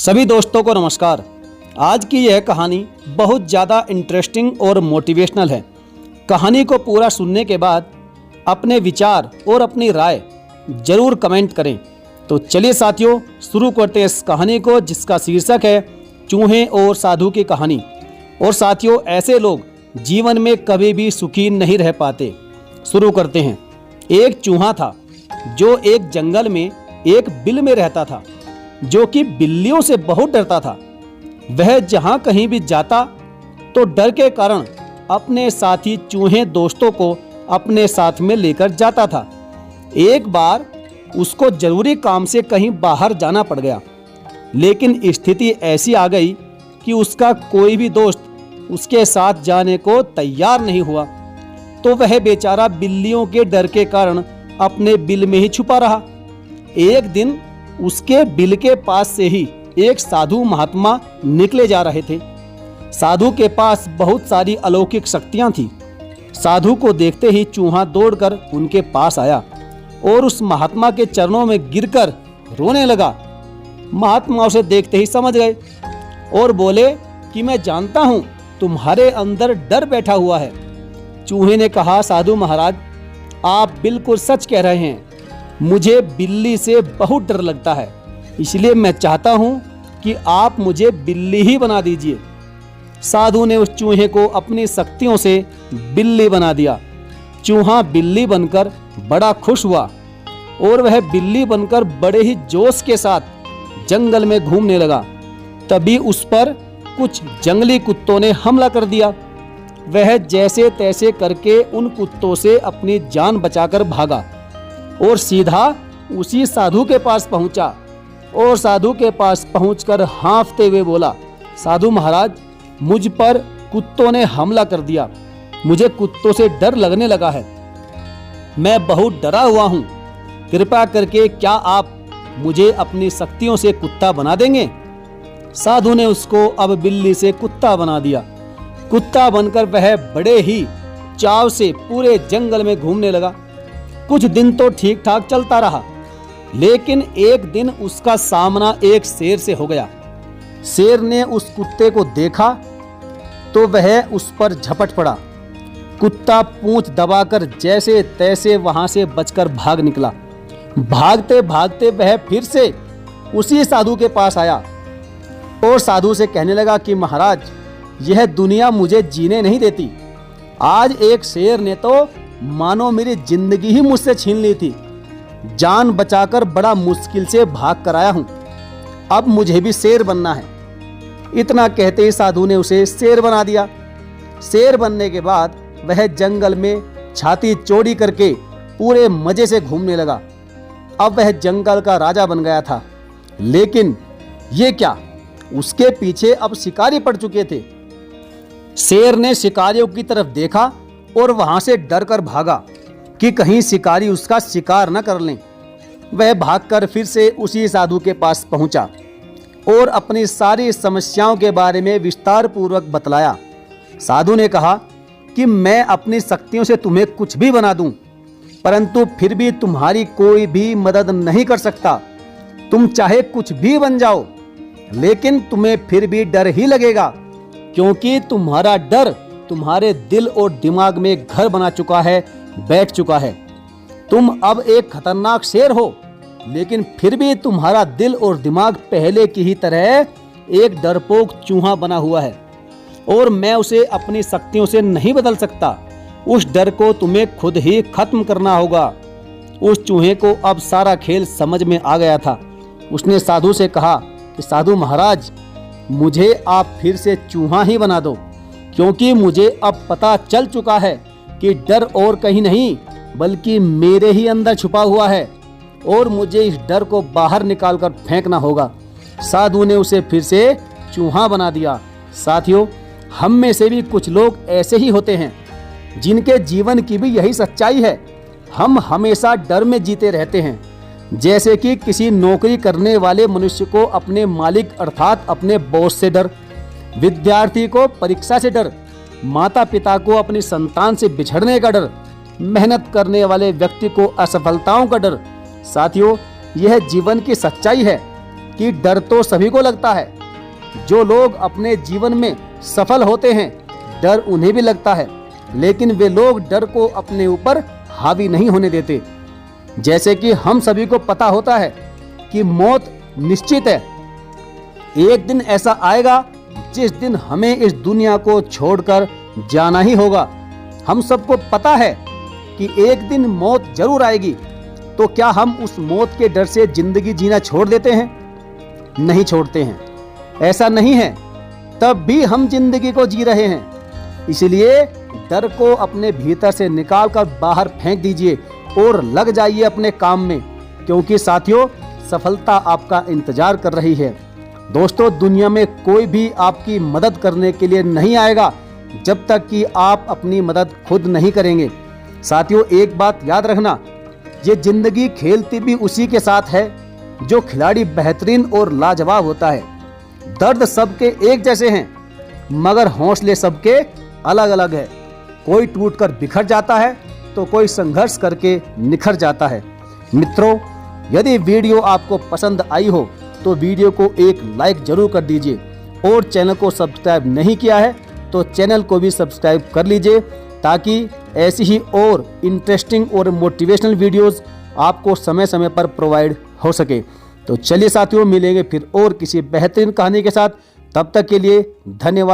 सभी दोस्तों को नमस्कार। आज की यह कहानी बहुत ज़्यादा इंटरेस्टिंग और मोटिवेशनल है। कहानी को पूरा सुनने के बाद अपने विचार और अपनी राय जरूर कमेंट करें। तो चलिए साथियों, शुरू करते हैं इस कहानी को, जिसका शीर्षक है चूहे और साधु की कहानी। और साथियों, ऐसे लोग जीवन में कभी भी सुखी नहीं रह पाते। शुरू करते हैं। एक चूहा था जो एक जंगल में एक बिल में रहता था, जो कि बिल्लियों से बहुत डरता था। वह जहां कहीं भी जाता तो डर के कारण अपने साथी चूहे दोस्तों को अपने साथ में लेकर जाता था। एक बार उसको जरूरी काम से कहीं बाहर जाना पड़ गया, लेकिन स्थिति ऐसी आ गई कि उसका कोई भी दोस्त उसके साथ जाने को तैयार नहीं हुआ। तो वह बेचारा बिल्लियों के डर के कारण अपने बिल में ही छुपा रहा। एक दिन उसके बिल के पास से ही एक साधु महात्मा निकले जा रहे थे। साधु के पास बहुत सारी अलौकिक शक्तियां थी। साधु को देखते ही चूहा दौड़कर उनके पास आया और उस महात्मा के चरणों में गिरकर रोने लगा। महात्मा उसे देखते ही समझ गए और बोले कि मैं जानता हूं तुम्हारे अंदर डर बैठा हुआ है। चूहे ने कहा, साधु महाराज, आप बिल्कुल सच कह रहे हैं। मुझे बिल्ली से बहुत डर लगता है, इसलिए मैं चाहता हूं कि आप मुझे बिल्ली ही बना दीजिए। साधु ने उस चूहे को अपनी शक्तियों से बिल्ली बना दिया। चूहा बिल्ली बनकर बड़ा खुश हुआ और वह बिल्ली बनकर बड़े ही जोश के साथ जंगल में घूमने लगा। तभी उस पर कुछ जंगली कुत्तों ने हमला कर दिया। वह जैसे तैसे करके उन कुत्तों से अपनी जान बचाकर भागा और सीधा उसी साधु के पास पहुंचा। और साधु के पास पहुंचकर हाँफते हुए बोला, साधु महाराज, मुझ पर कुत्तों ने हमला कर दिया। मुझे कुत्तों से डर लगने लगा है। मैं बहुत डरा हुआ हूँ। कृपया करके क्या आप मुझे अपनी शक्तियों से कुत्ता बना देंगे? साधु ने उसको अब बिल्ली से कुत्ता बना दिया। कुत्ता बनकर वह बड़े ही चाव से पूरे जंगल में घूमने लगा। कुछ दिन तो ठीक ठाक चलता रहा, लेकिन एक दिन उसका सामना एक शेर से हो गया। शेर ने उस कुत्ते को देखा तो वह उस पर झपट पड़ा। कुत्ता पूंछ दबाकर जैसे तैसे वहां से बचकर भाग निकला। भागते भागते वह फिर से उसी साधु के पास आया और साधु से कहने लगा कि महाराज, यह दुनिया मुझे जीने नहीं देती। आज एक शेर ने तो मानो मेरी जिंदगी ही मुझसे छीन ली थी। जान बचाकर बड़ा मुश्किल से भाग कर आया हूं। अब मुझे भी शेर बनना है। इतना कहते ही साधु ने उसे शेर बना दिया। शेर बनने के बाद वह जंगल में छाती चौड़ी करके पूरे मजे से घूमने लगा। अब वह जंगल का राजा बन गया था। लेकिन ये क्या, उसके पीछे अब शिकारी पड़ चुके थे। शेर ने शिकारियों की तरफ देखा और वहां से डर कर भागा कि कहीं शिकारी उसका शिकार न कर लें। वह भागकर फिर से उसी साधु के पास पहुंचा और अपनी सारी समस्याओं के बारे में विस्तार पूर्वक बतलाया। साधु ने कहा कि मैं अपनी शक्तियों से तुम्हें कुछ भी बना दूं, परंतु फिर भी तुम्हारी कोई भी मदद नहीं कर सकता। तुम चाहे कुछ भी बन जाओ, लेकिन तुम्हें फिर भी डर ही लगेगा, क्योंकि तुम्हारा डर तुम्हारे दिल और दिमाग में घर बना चुका है, बैठ चुका है। तुम अब एक खतरनाक शेर हो, लेकिन फिर भी तुम्हारा दिल और दिमाग पहले की ही तरह एक डरपोक चूहा बना हुआ है और मैं उसे अपनी शक्तियों से नहीं बदल सकता। उस डर को तुम्हें खुद ही खत्म करना होगा। उस चूहे को अब सारा खेल समझ में आ गया था। उसने साधु से कहा कि साधु महाराज, मुझे आप फिर से चूहा ही बना दो, क्योंकि मुझे अब पता चल चुका है कि डर और कहीं नहीं बल्कि मेरे ही अंदर छुपा हुआ है और मुझे इस डर को बाहर निकालकर फेंकना होगा। साधु ने उसे फिर से चूहा बना दिया। साथियों, हम में से भी कुछ लोग ऐसे ही होते हैं, जिनके जीवन की भी यही सच्चाई है। हम हमेशा डर में जीते रहते हैं, जैसे कि किसी नौकरी करने वाले मनुष्य को अपने मालिक अर्थात अपने बॉस से डर, विद्यार्थी को परीक्षा से डर, माता पिता को अपनी संतान से बिछड़ने का डर, मेहनत करने वाले व्यक्ति को असफलताओं का डर। साथियों, यह जीवन की सच्चाई है कि डर तो सभी को लगता है। जो लोग अपने जीवन में सफल होते हैं डर उन्हें भी लगता है, लेकिन वे लोग डर को अपने ऊपर हावी नहीं होने देते। जैसे कि हम सभी को पता होता है कि मौत निश्चित है। एक दिन ऐसा आएगा जिस दिन हमें इस दुनिया को छोड़कर जाना ही होगा। हम सबको पता है कि एक दिन मौत जरूर आएगी, तो क्या हम उस मौत के डर से जिंदगी जीना छोड़ देते हैं? नहीं छोड़ते हैं। ऐसा नहीं है, तब भी हम जिंदगी को जी रहे हैं। इसलिए डर को अपने भीतर से निकालकर बाहर फेंक दीजिए और लग जाइए अपने काम में, क्योंकि साथियों सफलता आपका इंतजार कर रही है। दोस्तों, दुनिया में कोई भी आपकी मदद करने के लिए नहीं आएगा जब तक कि आप अपनी मदद खुद नहीं करेंगे। साथियों, एक बात याद रखना, ये जिंदगी खेलती भी उसी के साथ है जो खिलाड़ी बेहतरीन और लाजवाब होता है। दर्द सबके एक जैसे हैं, मगर हौसले सबके अलग अलग है। कोई टूटकर बिखर जाता है तो कोई संघर्ष करके निखर जाता है। मित्रों, यदि वीडियो आपको पसंद आई हो तो वीडियो को एक लाइक जरूर कर दीजिए, और चैनल को सब्सक्राइब नहीं किया है तो चैनल को भी सब्सक्राइब कर लीजिए, ताकि ऐसी ही और इंटरेस्टिंग और मोटिवेशनल वीडियोस आपको समय समय पर प्रोवाइड हो सके। तो चलिए साथियों, मिलेंगे फिर और किसी बेहतरीन कहानी के साथ। तब तक के लिए धन्यवाद।